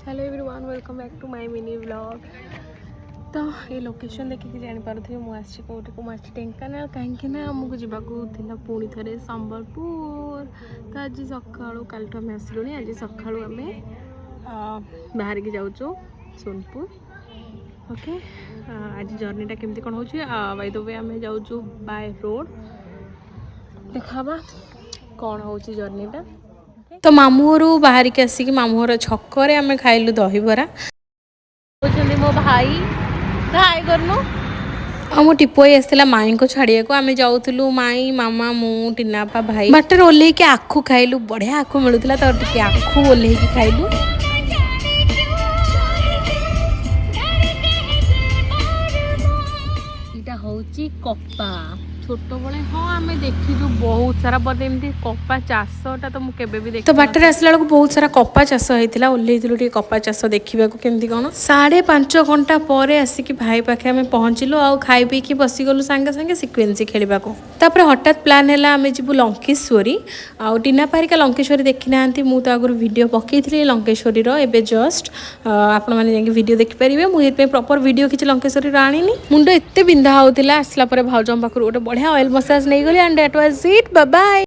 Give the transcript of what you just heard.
Hello everyone welcome back to my mini vlog. तो ये location देखिए जानीपारे मुझे कौटे को मुझे ढेंकानाल कहीं आमको जावाक पुणी थे संबलपुर। तो आज सका कल आम आसलुँ आज सका आम बाहर की जाऊँ सोनपुर। ओके आज जर्नीटा केमती कौन हो बाय द वे आम जाऊँ बाय रोड देखा कौन हो जर्नीटा। तो मामू घर बाहर के आसिक मामू घर छकरे आम खाइलु दहीबरा मो भाई हाय करनु आम टिपोई आसला माई को छाड़िया को आम जाऊँ माई मामा मु टीनापा भाई बाटर ओल्ल के आखु खाइलु बढ़िया आखु मिलूला तो टे आखु ओल्ल खाइलु। यहाँ हूँ कपा छोट बड़े हाँ आम देखीजु बहुत सारा बट एमती कपा चाषटा तो मुझे देख तो बाटर आसला बेलू बहुत सारा कपा चाष होता ओल्लू टे कपा चाष देखा केमती कौन 5.5 घंटा पर आसिक भाई पाखे आम पहुँचलु आ खाई पीकी बसीगलु सांगे सांगे सिक्वेन्सी खेलने को। तापर हठात प्लान है आम जीवु लंकेश्वरी आ टीना पारिका लंकेश्वरी देखी ना मुझे आगुरी वीडियो पकई लंकेश्वरी एवं जस्ट आपण मैंने वीडियो देखिपारे मुझे प्रॉपर वीडियो किसी लंकेश्वरी आनी मुंड एत बिंधा होता आसला भाउज पाखु गोटे बढ़िया ऑयल मसाज नहीं गली and that was it bye bye.